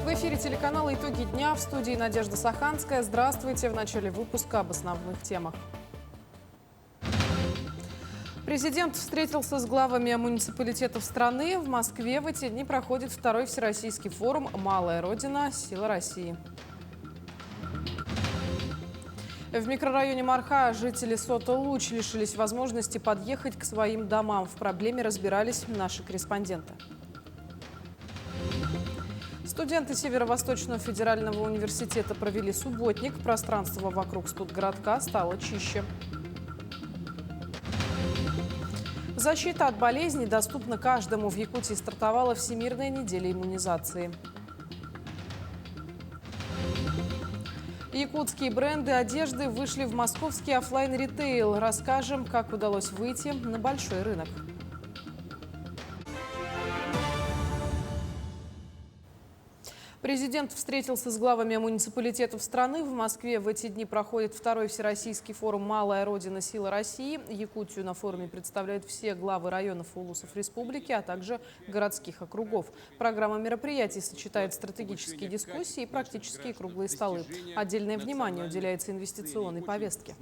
В эфире телеканала «Итоги дня», в студии Надежда Саханская. Здравствуйте. В начале выпуска об основных темах. Президент встретился с главами муниципалитетов страны. В Москве в эти дни проходит второй всероссийский форум «Малая Родина. Сила России». В микрорайоне Марха жители Сота-Луч лишились возможности подъехать к своим домам. В проблеме разбирались наши корреспонденты. Студенты Северо-Восточного федерального университета провели субботник. Пространство вокруг студгородка стало чище. Защита от болезней доступна каждому. В Якутии стартовала Всемирная неделя иммунизации. Якутские бренды одежды вышли в московский офлайн-ритейл. Расскажем, как удалось выйти на большой рынок. Президент встретился с главами муниципалитетов страны. В Москве в эти дни проходит второй всероссийский форум «Малая Родина. Сила России». Якутию на форуме представляют все главы районов и улусов республики, а также городских округов. Программа мероприятий сочетает стратегические дискуссии и практические круглые столы. Отдельное внимание уделяется инвестиционной повестке.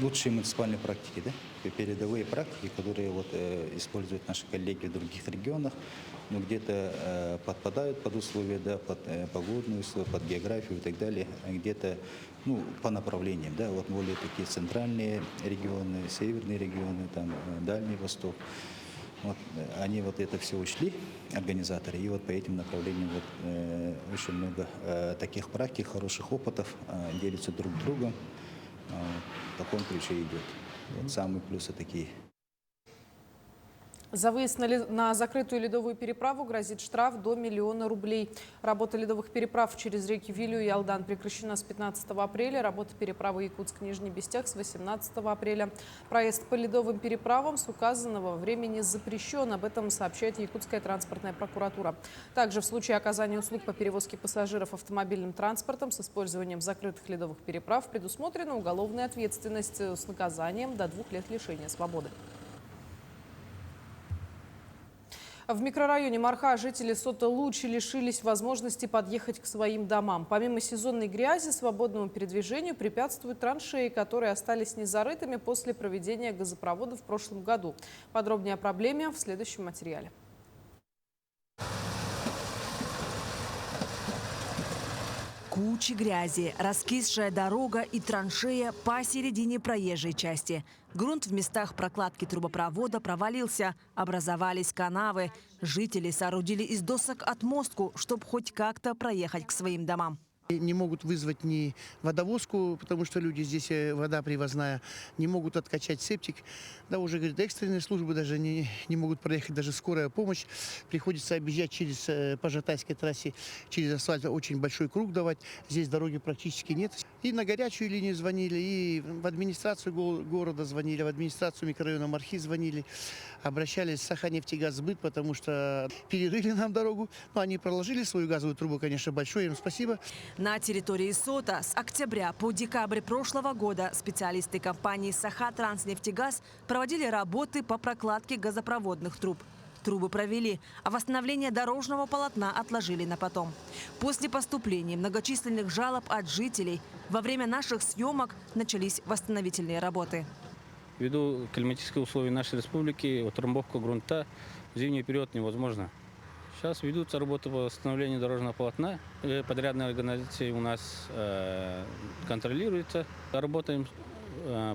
Лучшие муниципальные практики, да? Передовые практики, которые используют наши коллеги в других регионах, но где-то подпадают под условия, да, под погодные условия, под географию и так далее, а где-то по направлениям, да, более такие центральные регионы, северные регионы, там, Дальний Восток. Они это все учли, организаторы, и по этим направлениям очень много таких практик, хороших опытов делятся друг с другом. В таком ключе идет. Самые плюсы такие. За выезд на закрытую ледовую переправу грозит штраф до 1 000 000 рублей. Работа ледовых переправ через реки Вилю и Алдан прекращена с 15 апреля. Работа переправы Якутск-Нижний Бестях с 18 апреля. Проезд по ледовым переправам с указанного времени запрещен. Об этом сообщает Якутская транспортная прокуратура. Также в случае оказания услуг по перевозке пассажиров автомобильным транспортом с использованием закрытых ледовых переправ предусмотрена уголовная ответственность с наказанием до 2 лет лишения свободы. В микрорайоне Марха жители Сота-Луч лишились возможности подъехать к своим домам. Помимо сезонной грязи, свободному передвижению препятствуют траншеи, которые остались незарытыми после проведения газопровода в прошлом году. Подробнее о проблеме в следующем материале. Кучи грязи, раскисшая дорога и траншея посередине проезжей части. Грунт в местах прокладки трубопровода провалился, образовались канавы. Жители соорудили из досок отмостку, чтобы хоть как-то проехать к своим домам. Не могут вызвать ни водовозку, потому что люди здесь, вода привозная, не могут откачать септик. Да, уже, говорит, экстренные службы даже не могут проехать, даже скорая помощь. Приходится объезжать по Жатайской трассе, через асфальт очень большой круг давать. Здесь дороги практически нет. И на горячую линию звонили, и в администрацию города звонили, в администрацию микрорайона Мархи звонили. Обращались в Саханефтегазсбыт, потому что перерыли нам дорогу. Но они проложили свою газовую трубу, конечно, большое им спасибо. На территории Сота с октября по декабрь прошлого года специалисты компании «Саха-Транснефтегаз» проводили работы по прокладке газопроводных труб. Трубы провели, а восстановление дорожного полотна отложили на потом. После поступления многочисленных жалоб от жителей во время наших съемок начались восстановительные работы. Ввиду климатических условий нашей республики, утрамбовка грунта в зимний период невозможна. Сейчас ведутся работы по восстановлению дорожного полотна. Подрядная организация у нас контролируется. Работаем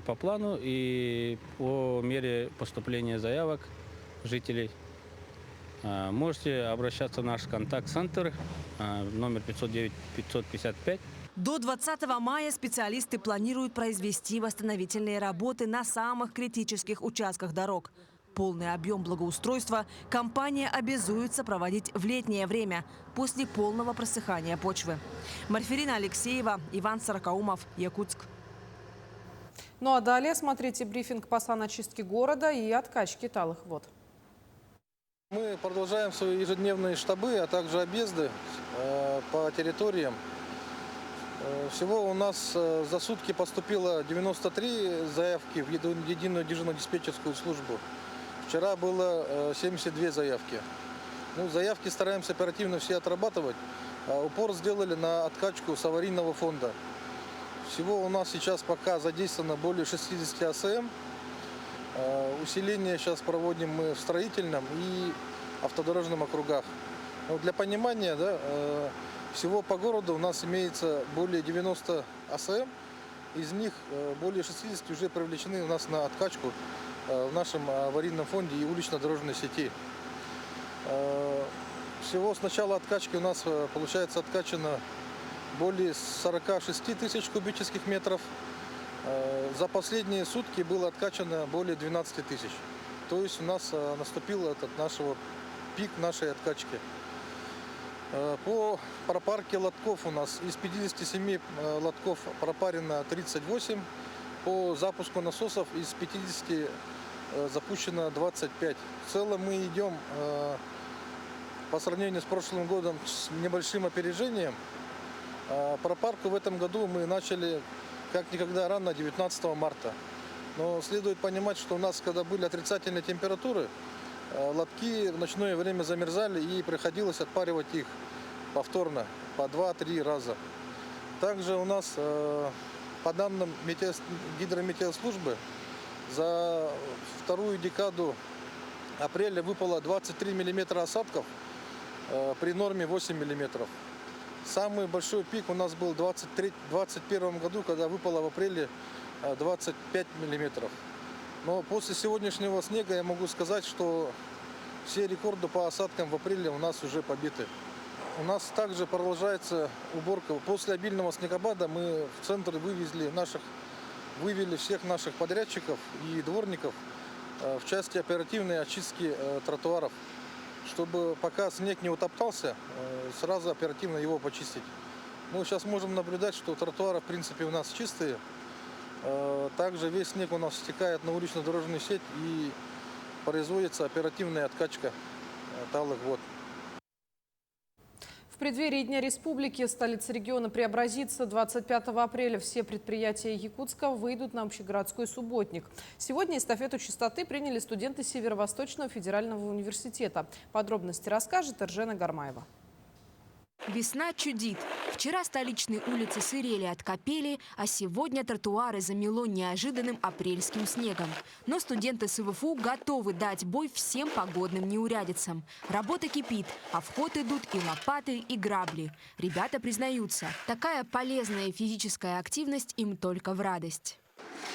по плану и по мере поступления заявок жителей. Можете обращаться в наш контакт-центр номер 509-555. До 20 мая специалисты планируют произвести восстановительные работы на самых критических участках дорог. Полный объем благоустройства компания обязуется проводить в летнее время, после полного просыхания почвы. Марферина Алексеева, Иван Сорокаумов, Якутск. Ну а далее смотрите брифинг по саночистке города и откачке талых вод. Мы продолжаем свои ежедневные штабы, а также объезды по территориям. Всего у нас за сутки поступило 93 заявки в единую дежурно-диспетчерскую службу. Вчера было 72 заявки. Ну, заявки стараемся оперативно все отрабатывать. Упор сделали на откачку с аварийного фонда. Всего у нас сейчас пока задействовано более 60 АСМ. Усиление сейчас проводим мы в строительном и автодорожном округах. Но для понимания, да, всего по городу у нас имеется более 90 АСМ. Из них более 60 уже привлечены у нас на откачку в нашем аварийном фонде и улично-дорожной сети. Всего с начала откачки у нас получается откачано более 46 тысяч кубических метров. За последние сутки было откачано более 12 тысяч. То есть у нас наступил пик нашей откачки. По пропарке лотков у нас из 57 лотков пропарено 38. По запуску насосов из 50 запущено 25. В целом мы идем по сравнению с прошлым годом с небольшим опережением. Пропарку в этом году мы начали как никогда рано, 19 марта. Но следует понимать, что у нас, когда были отрицательные температуры, лотки в ночное время замерзали и приходилось отпаривать их повторно по 2-3 раза. Также у нас, по данным гидрометеослужбы, за вторую декаду апреля выпало 23 мм осадков при норме 8 мм. Самый большой пик у нас был в 2021 году, когда выпало в апреле 25 мм. Но после сегодняшнего снега я могу сказать, что все рекорды по осадкам в апреле у нас уже побиты. У нас также продолжается уборка. После обильного снегопада мы в центр вывели всех наших подрядчиков и дворников в части оперативной очистки тротуаров, чтобы пока снег не утоптался, сразу оперативно его почистить. Мы сейчас можем наблюдать, что тротуары в принципе у нас чистые. Также весь снег у нас стекает на улично-дорожную сеть и производится оперативная откачка талых вод. В преддверии Дня Республики столица региона преобразится. 25 апреля все предприятия Якутска выйдут на общегородской субботник. Сегодня эстафету чистоты приняли студенты Северо-Восточного федерального университета. Подробности расскажет Эржена Гармаева. Весна чудит. Вчера столичные улицы сырели от капели, а сегодня тротуары замело неожиданным апрельским снегом. Но студенты СВФУ готовы дать бой всем погодным неурядицам. Работа кипит, а в ход идут и лопаты, и грабли. Ребята признаются, такая полезная физическая активность им только в радость.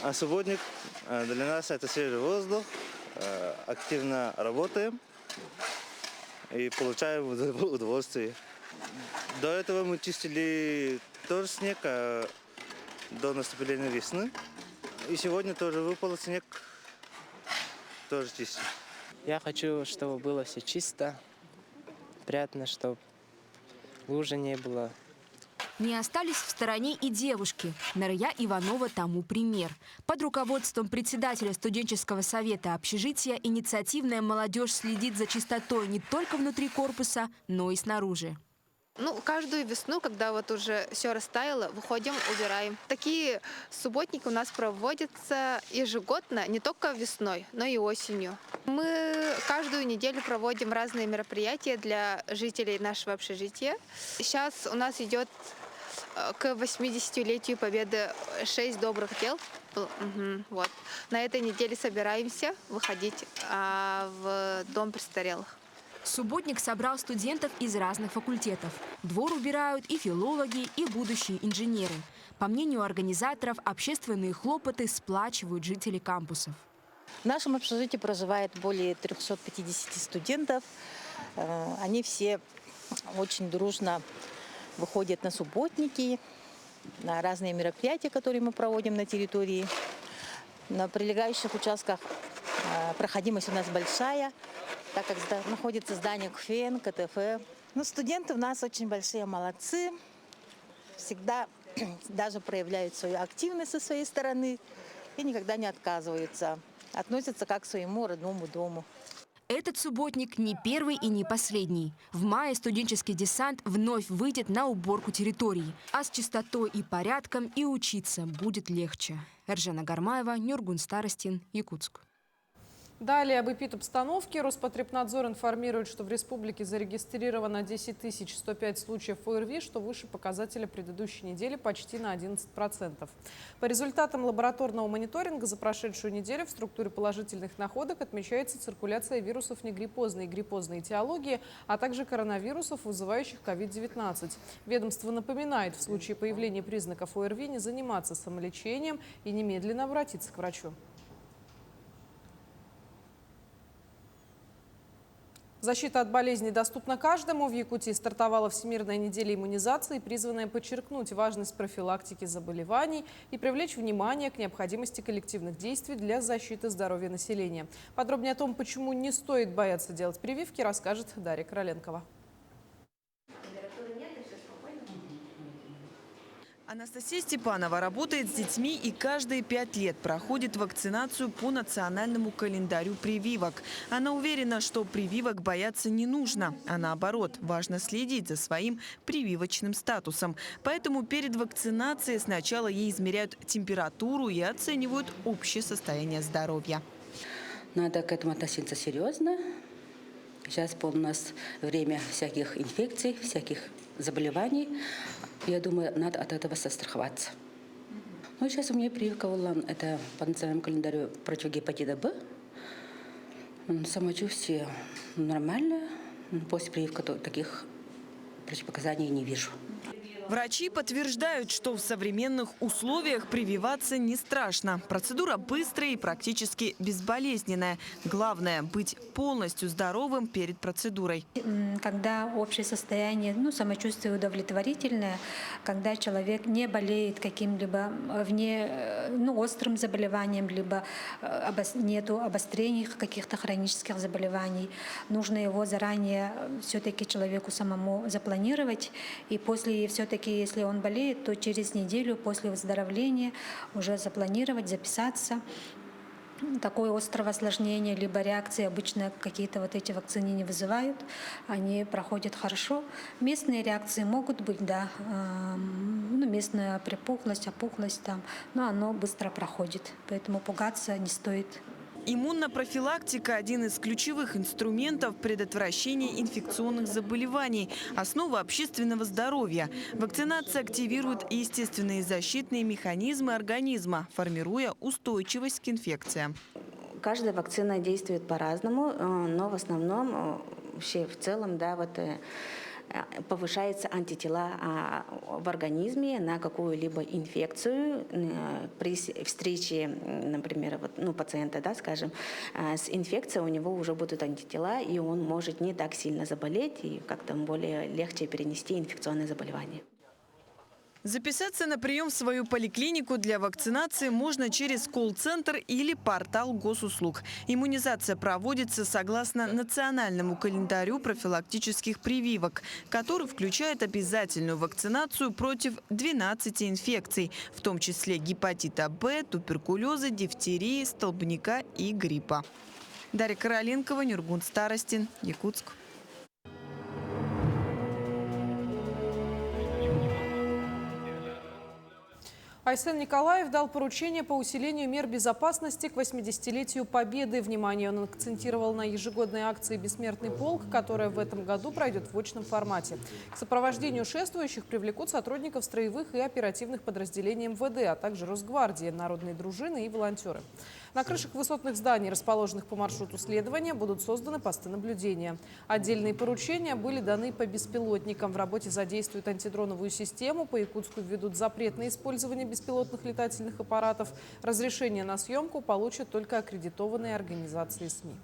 А субботник для нас это свежий воздух, активно работаем и получаем удовольствие. До этого мы чистили тоже снег до наступления весны. И сегодня тоже выпал снег, тоже чистим. Я хочу, чтобы было все чисто, приятно, чтобы лужи не было. Не остались в стороне и девушки. Нарья Иванова тому пример. Под руководством председателя студенческого совета общежития инициативная молодежь следит за чистотой не только внутри корпуса, но и снаружи. Каждую весну, когда вот уже все растаяло, выходим, убираем. Такие субботники у нас проводятся ежегодно, не только весной, но и осенью. Мы каждую неделю проводим разные мероприятия для жителей нашего общежития. Сейчас у нас идет к 80-летию Победы 6 добрых дел. Вот. На этой неделе собираемся выходить в дом престарелых. Субботник собрал студентов из разных факультетов. Двор убирают и филологи, и будущие инженеры. По мнению организаторов, общественные хлопоты сплачивают жителей кампусов. В нашем общежитии проживает более 350 студентов. Они все очень дружно выходят на субботники, на разные мероприятия, которые мы проводим на территории. На прилегающих участках проходимость у нас большая, так как находится здание КФН, КТФ. Студенты у нас очень большие молодцы, всегда даже проявляют свою активность со своей стороны и никогда не отказываются, относятся как к своему родному дому. Этот субботник не первый и не последний. В мае студенческий десант вновь выйдет на уборку территории. А с чистотой и порядком и учиться будет легче. Эржена Гармаева, Нюргун Старостин, Якутск. Далее об эпидобстановке. Роспотребнадзор информирует, что в республике зарегистрировано 10 105 случаев ОРВИ, что выше показателя предыдущей недели почти на 11%. По результатам лабораторного мониторинга за прошедшую неделю в структуре положительных находок отмечается циркуляция вирусов негриппозной и гриппозной этиологии, а также коронавирусов, вызывающих COVID-19. Ведомство напоминает, в случае появления признаков ОРВИ не заниматься самолечением и немедленно обратиться к врачу. Защита от болезней доступна каждому. В Якутии стартовала Всемирная неделя иммунизации, призванная подчеркнуть важность профилактики заболеваний и привлечь внимание к необходимости коллективных действий для защиты здоровья населения. Подробнее о том, почему не стоит бояться делать прививки, расскажет Дарья Короленкова. Анастасия Степанова работает с детьми и каждые 5 лет проходит вакцинацию по национальному календарю прививок. Она уверена, что прививок бояться не нужно, а наоборот, важно следить за своим прививочным статусом. Поэтому перед вакцинацией сначала ей измеряют температуру и оценивают общее состояние здоровья. Надо к этому относиться серьезно. Сейчас у нас время всяких инфекций, всяких заболеваний. Я думаю, надо от этого застраховаться. Ну, сейчас у меня прививка это по национальному календарю против гепатита Б. Самочувствие нормальное. После прививки таких противопоказаний не вижу. Врачи подтверждают, что в современных условиях прививаться не страшно. Процедура быстрая и практически безболезненная. Главное – быть полностью здоровым перед процедурой. Когда общее состояние, самочувствие удовлетворительное, когда человек не болеет каким-либо острым заболеванием, либо нету обострений каких-то хронических заболеваний, нужно его заранее все-таки человеку самому запланировать. И после все-таки, если он болеет, то через неделю после выздоровления уже запланировать, записаться. Такое острого осложнения либо реакции обычно какие-то эти вакцины не вызывают, они проходят хорошо. Местные реакции могут быть, да, местная припухлость, опухлость там, но оно быстро проходит, поэтому пугаться не стоит. Иммунопрофилактика – один из ключевых инструментов предотвращения инфекционных заболеваний, основа общественного здоровья. Вакцинация активирует естественные защитные механизмы организма, формируя устойчивость к инфекциям. Каждая вакцина действует по-разному, но в основном, вообще в целом, да, повышаются антитела в организме на какую-либо инфекцию. При встрече, например, пациента, да, скажем, с инфекцией у него уже будут антитела, и он может не так сильно заболеть и как-то более легче перенести инфекционное заболевание. Записаться на прием в свою поликлинику для вакцинации можно через колл-центр или портал госуслуг. Иммунизация проводится согласно национальному календарю профилактических прививок, который включает обязательную вакцинацию против 12 инфекций, в том числе гепатита Б, туберкулеза, дифтерии, столбняка и гриппа. Дарья Короленкова, Нюргун Старостин, Якутск. Айсен Николаев дал поручение по усилению мер безопасности к 80-летию Победы. Внимание он акцентировал на ежегодной акции «Бессмертный полк», которая в этом году пройдет в очном формате. К сопровождению шествующих привлекут сотрудников строевых и оперативных подразделений МВД, а также Росгвардии, народные дружины и волонтеры. На крышах высотных зданий, расположенных по маршруту следования, будут созданы посты наблюдения. Отдельные поручения были даны по беспилотникам. В работе задействуют антидроновую систему. По Якутску введут запрет на использование беспилотных летательных аппаратов. Разрешение на съемку получат только аккредитованные организации СМИ.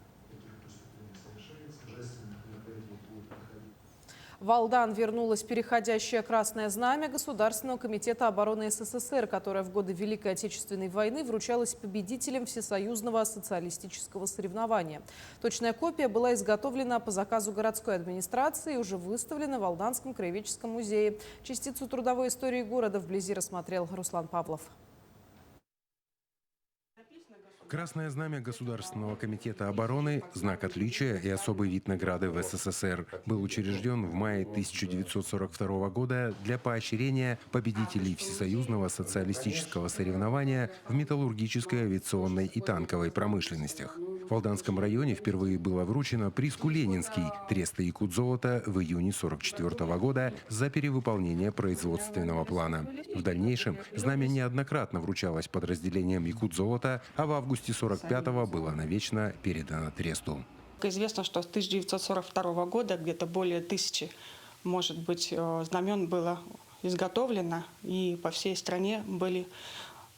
В Алдан вернулось переходящее красное знамя Государственного комитета обороны СССР, которое в годы Великой Отечественной войны вручалось победителям всесоюзного социалистического соревнования. Точная копия была изготовлена по заказу городской администрации и уже выставлена в Алданском краеведческом музее. Частицу трудовой истории города вблизи рассмотрел Руслан Павлов. Красное знамя Государственного комитета обороны – знак отличия и особый вид награды в СССР. Был учрежден в мае 1942 года для поощрения победителей всесоюзного социалистического соревнования в металлургической, авиационной и танковой промышленностях. В Алданском районе впервые было вручено призку «Ленинский» треста якут-золота в июне 1944 года за перевыполнение производственного плана. В дальнейшем знамя неоднократно вручалось подразделениям якут-золота, а в августе 1945-го было навечно передано тресту. Известно, что с 1942 года где-то более 1000, может быть, знамен было изготовлено и по всей стране были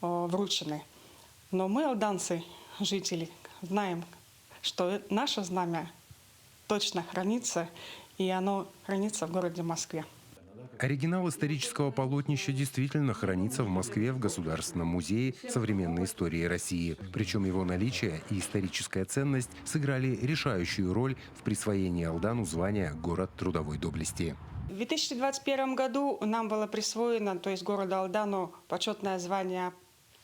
вручены. Но мы, алданцы, жители, знаем, что наше знамя точно хранится, и оно хранится в городе Москве. Оригинал исторического полотнища действительно хранится в Москве в Государственном музее современной истории России. Причем его наличие и историческая ценность сыграли решающую роль в присвоении Алдану звания «Город трудовой доблести». В 2021 году нам было присвоено, то есть городу Алдану, почетное звание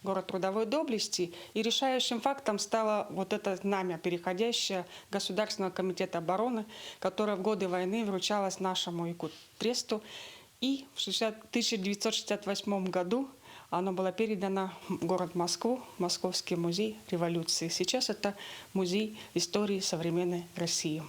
«Город трудовой доблести». И решающим фактом стало вот это знамя, переходящее Государственного комитета обороны, которое в годы войны вручалось нашему якут-тресту. И в 1968 году оно было передано в город Москву, Московский музей революции. Сейчас это музей истории современной России.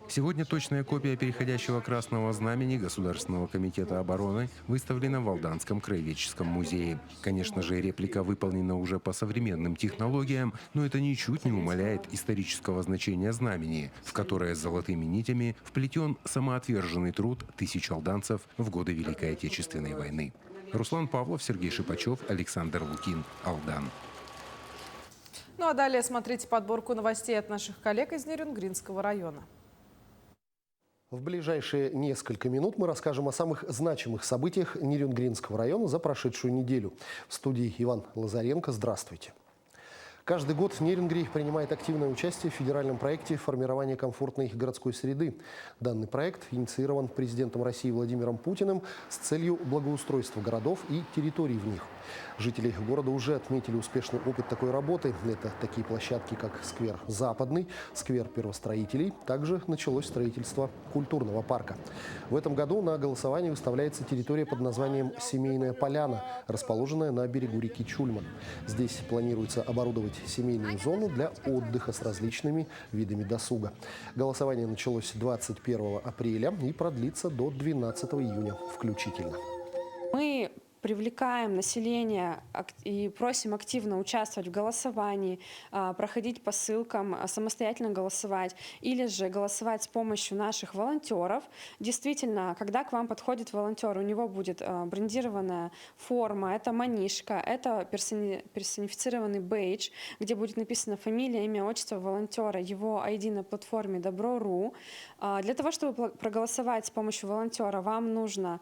Сегодня точная копия переходящего красного знамени Государственного комитета обороны выставлена в Алданском краеведческом музее. Конечно же, реплика выполнена уже по современным технологиям, но это ничуть не умаляет исторического значения знамени, в которое золотыми нитями вплетен самоотверженный труд тысяч алданцев в годы Великой Отечественной войны. Руслан Павлов, Сергей Шипачев, Александр Лукин, Алдан. Ну а далее смотрите подборку новостей от наших коллег из Нерюнгринского района. В ближайшие несколько минут мы расскажем о самых значимых событиях Нерюнгринского района за прошедшую неделю. В студии Иван Лазаренко. Здравствуйте. Каждый год Нерюнгри принимает активное участие в федеральном проекте формирования комфортной городской среды. Данный проект инициирован президентом России Владимиром Путиным с целью благоустройства городов и территорий в них. Жители города уже отметили успешный опыт такой работы. Это такие площадки, как сквер Западный, сквер первостроителей. Также началось строительство культурного парка. В этом году на голосование выставляется территория под названием «Семейная поляна», расположенная на берегу реки Чульман. Здесь планируется оборудовать семейную зону для отдыха с различными видами досуга. Голосование началось 21 апреля и продлится до 12 июня включительно. Мы привлекаем население и просим активно участвовать в голосовании, проходить по ссылкам, самостоятельно голосовать или же голосовать с помощью наших волонтеров. Действительно, когда к вам подходит волонтер, у него будет брендированная форма, это манишка, это персонифицированный бейдж, где будет написано фамилия, имя, отчество волонтера, его ID на платформе Добро.ру. Для того, чтобы проголосовать с помощью волонтера, вам нужно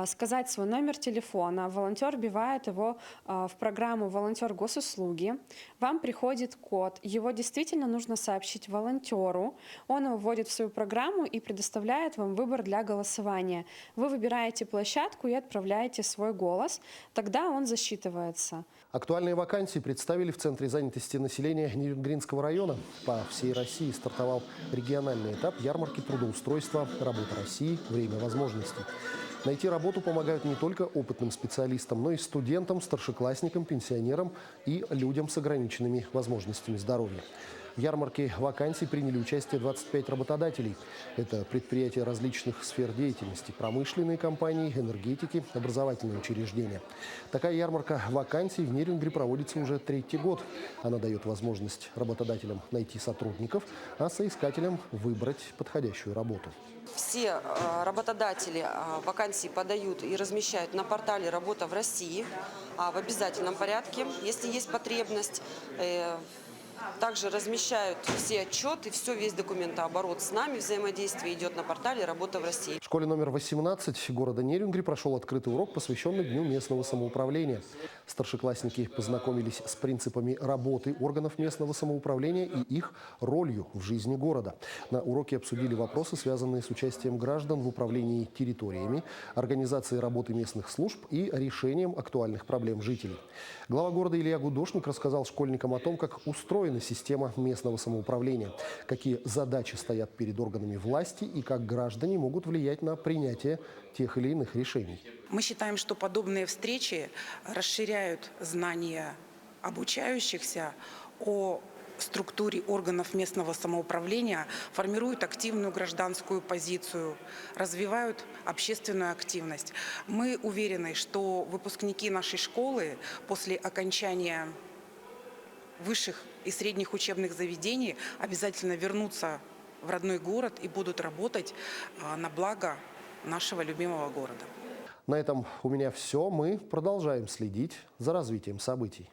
сказать свой номер телефона. Волонтер вбивает его в программу «Волонтер госуслуги». Вам приходит код. Его действительно нужно сообщить волонтеру. Он его вводит в свою программу и предоставляет вам выбор для голосования. Вы выбираете площадку и отправляете свой голос. Тогда он засчитывается. Актуальные вакансии представили в Центре занятости населения Нерюнгринского района. По всей России стартовал региональный этап ярмарки трудоустройства «Работа России. Время возможностей». Найти работу помогают не только опытным специалистам, но и студентам, старшеклассникам, пенсионерам и людям с ограниченными возможностями здоровья. В ярмарке вакансий приняли участие 25 работодателей. Это предприятия различных сфер деятельности, промышленные компании, энергетики, образовательные учреждения. Такая ярмарка вакансий в Нерюнгри проводится уже 3-й год. Она дает возможность работодателям найти сотрудников, а соискателям выбрать подходящую работу. Все работодатели вакансии подают и размещают на портале «Работа в России» в обязательном порядке, если есть потребность. Также размещают все отчеты, весь документооборот с нами, взаимодействие идет на портале «Работа в России». В школе номер 18 города Нерюнгри прошел открытый урок, посвященный Дню местного самоуправления. Старшеклассники познакомились с принципами работы органов местного самоуправления и их ролью в жизни города. На уроке обсудили вопросы, связанные с участием граждан в управлении территориями, организацией работы местных служб и решением актуальных проблем жителей. Глава города Илья Гудошник рассказал школьникам о том, как устроена система местного самоуправления, какие задачи стоят перед органами власти и как граждане могут влиять на принятие тех или иных решений. Мы считаем, что подобные встречи расширяют знания обучающихся о в структуре органов местного самоуправления формируют активную гражданскую позицию, развивают общественную активность. Мы уверены, что выпускники нашей школы после окончания высших и средних учебных заведений обязательно вернутся в родной город и будут работать на благо нашего любимого города. На этом у меня все. Мы продолжаем следить за развитием событий.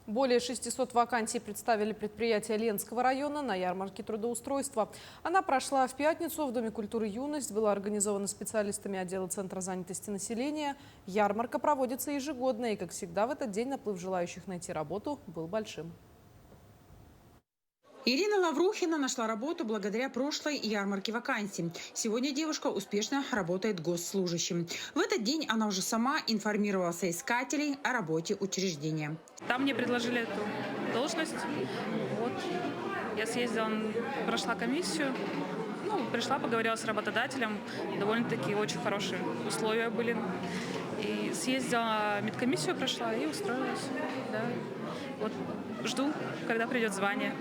Более 600 вакансий представили предприятия Ленского района на ярмарке трудоустройства. Она прошла в пятницу в Доме культуры «Юность», была организована специалистами отдела Центра занятости населения. Ярмарка проводится ежегодно, и, как всегда, в этот день наплыв желающих найти работу был большим. Ирина Лаврухина нашла работу благодаря прошлой ярмарке вакансий. Сегодня девушка успешно работает госслужащим. В этот день она уже сама информировала соискателей о работе учреждения. Там мне предложили эту должность. Вот. Я съездила, прошла комиссию. Пришла, поговорила с работодателем. Довольно-таки очень хорошие условия были. И съездила, медкомиссию прошла и устроилась. Да. Вот. Жду, когда придет звание.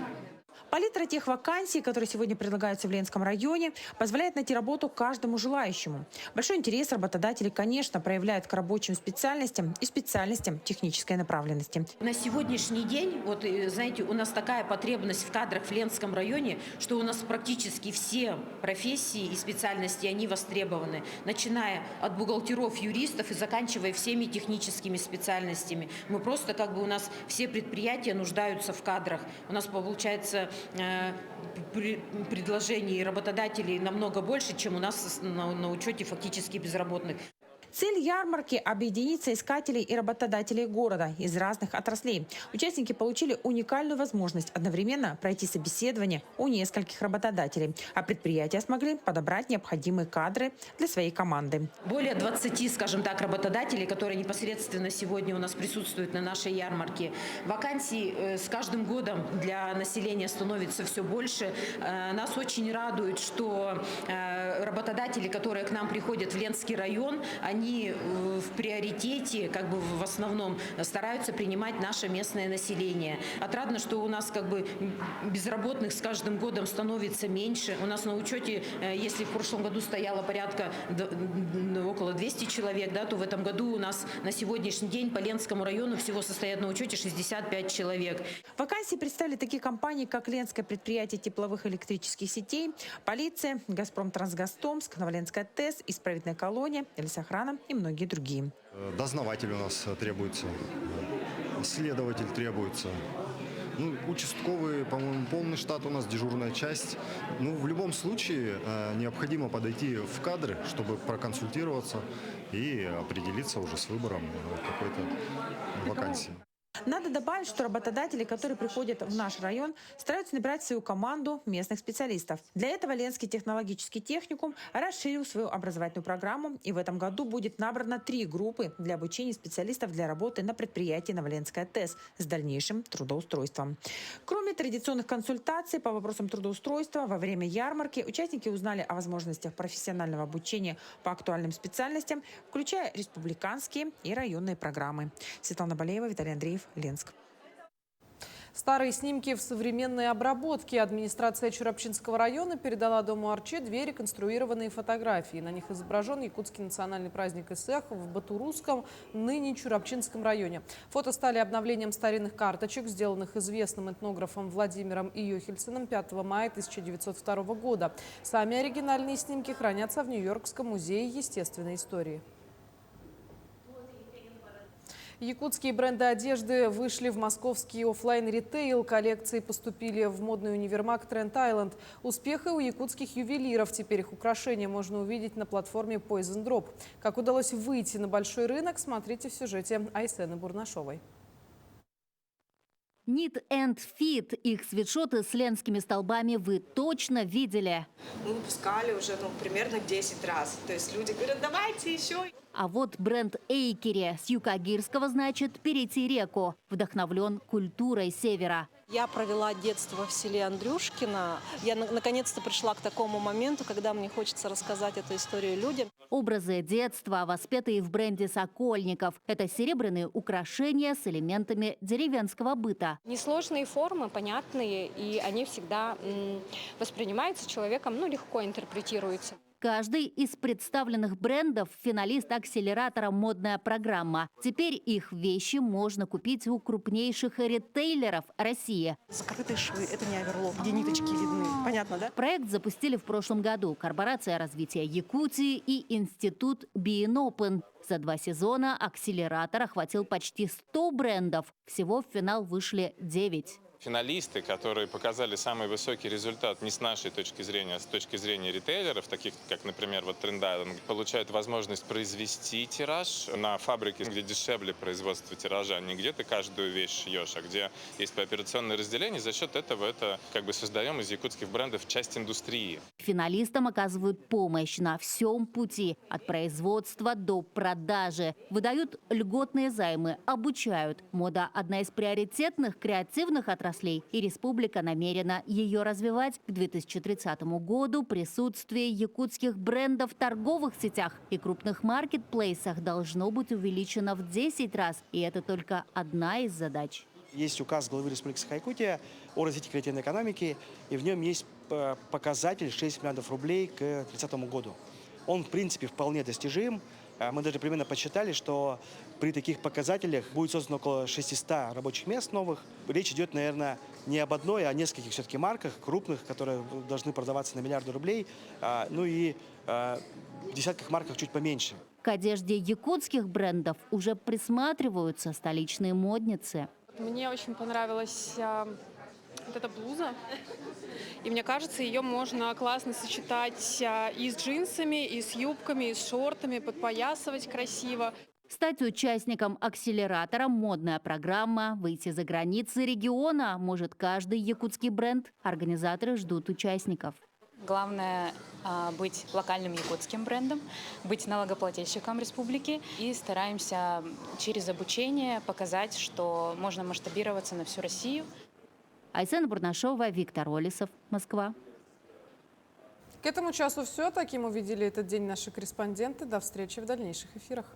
Палитра тех вакансий, которые сегодня предлагаются в Ленском районе, позволяет найти работу каждому желающему. Большой интерес работодатели, конечно, проявляют к рабочим специальностям и специальностям технической направленности. На сегодняшний день, вот знаете, у нас такая потребность в кадрах в Ленском районе, что у нас практически все профессии и специальности, они востребованы. Начиная от бухгалтеров, юристов и заканчивая всеми техническими специальностями. Мы просто у нас все предприятия нуждаются в кадрах. У нас получается предложений работодателей намного больше, чем у нас на учете фактически безработных. Цель ярмарки – объединить соискателей и работодателей города из разных отраслей. Участники получили уникальную возможность одновременно пройти собеседование у нескольких работодателей, а предприятия смогли подобрать необходимые кадры для своей команды. Более 20, скажем так, работодателей, которые непосредственно сегодня у нас присутствуют на нашей ярмарке. Вакансий с каждым годом для населения становится все больше. Нас очень радует, что работодатели, которые к нам приходят в Ленский район, они в приоритете, в основном стараются принимать наше местное население. Отрадно, что у нас безработных с каждым годом становится меньше. У нас на учете, если в прошлом году стояло порядка около 200 человек, то в этом году у нас на сегодняшний день по Ленскому району всего состоят на учете 65 человек. Вакансии представили такие компании, как Ленское предприятие тепловых и электрических сетей, полиция, Газпром Трансгастомск, Новоленская ТЭС, Исправительная колония, лесохрана и многие другие. Дознаватель у нас требуется, следователь требуется. Участковый, по-моему, полный штат у нас, дежурная часть. В любом случае необходимо подойти в кадры, чтобы проконсультироваться и определиться уже с выбором какой-то вакансии. Надо добавить, что работодатели, которые приходят в наш район, стараются набирать в свою команду местных специалистов. Для этого Ленский технологический техникум расширил свою образовательную программу, и в этом году будет набрано 3 группы для обучения специалистов для работы на предприятии Новоленская ТЭС с дальнейшим трудоустройством. Кроме традиционных консультаций по вопросам трудоустройства, во время ярмарки участники узнали о возможностях профессионального обучения по актуальным специальностям, включая республиканские и районные программы. Светлана Балеева, Виталий Андреев, Ленск. Старые снимки в современной обработке. Администрация Чурапчинского района передала Дому Арчи 2 реконструированные фотографии. На них изображен якутский национальный праздник Исэх в Батурусском, ныне Чурапчинском районе. Фото стали обновлением старинных карточек, сделанных известным этнографом Владимиром Йохельсоном 5 мая 1902 года. Сами оригинальные снимки хранятся в Нью-Йоркском музее естественной истории. Якутские бренды одежды вышли в московский офлайн-ритейл. Коллекции поступили в модный универмаг Тренд Айленд. Успех и у якутских ювелиров. Теперь их украшения можно увидеть на платформе Poison Drop. Как удалось выйти на большой рынок, смотрите в сюжете Айсены Бурнашовой. Knit and Fit. Их свитшоты с ленскими столбами вы точно видели. Мы выпускали уже примерно 10 раз. То есть люди говорят, давайте еще. А вот бренд Эйкери с юкагирского значит «перейти реку». Вдохновлен культурой севера. Я провела детство в селе Андрюшкино. Я наконец-то пришла к такому моменту, когда мне хочется рассказать эту историю людям. Образы детства, воспетые в бренде «Сокольников». Это серебряные украшения с элементами деревенского быта. Несложные формы, понятные, и они всегда воспринимаются человеком, легко интерпретируются. Каждый из представленных брендов – финалист акселератора «Модная программа». Теперь их вещи можно купить у крупнейших ритейлеров России. Закрытые швы – это не оверлок, где ниточки видны. Понятно, да? Проект запустили в прошлом году Корпорация развития Якутии и Институт Биенопен. За 2 сезона акселератор охватил почти 100 брендов. Всего в финал вышли 9. Финалисты, которые показали самый высокий результат не с нашей точки зрения, а с точки зрения ритейлеров, таких как, например, Trend Island, получают возможность произвести тираж на фабрике, где дешевле производство тиража, не где ты каждую вещь шьешь, а где есть пооперационное разделение. За счет этого это создаем из якутских брендов часть индустрии. Финалистам оказывают помощь на всем пути, от производства до продажи. Выдают льготные займы, обучают. Мода – одна из приоритетных креативных отраслей, и республика намерена ее развивать. К 2030 году присутствие якутских брендов в торговых сетях и крупных маркетплейсах должно быть увеличено в 10 раз. И это только одна из задач. Есть указ главы Республики Саха-Якутия о развитии креативной экономики, и в нем есть показатель 6 миллиардов рублей к 2030 году. Он, в принципе, вполне достижим. Мы даже примерно подсчитали, что при таких показателях будет создано около 600 рабочих мест новых. Речь идет, наверное, не об одной, а о нескольких все-таки марках крупных, которые должны продаваться на миллиарды рублей, и десятках марках чуть поменьше. К одежде якутских брендов уже присматриваются столичные модницы. Мне очень понравилась вот эта блуза. И мне кажется, ее можно классно сочетать и с джинсами, и с юбками, и с шортами, подпоясывать красиво. Стать участником акселератора «Модная программа», выйти за границы региона может каждый якутский бренд. Организаторы ждут участников. Главное быть локальным якутским брендом, быть налогоплательщиком республики. И стараемся через обучение показать, что можно масштабироваться на всю Россию. Айсена Бурнашова, Виктор Олесов, Москва. К этому часу все. Таким увидели этот день наши корреспонденты. До встречи в дальнейших эфирах.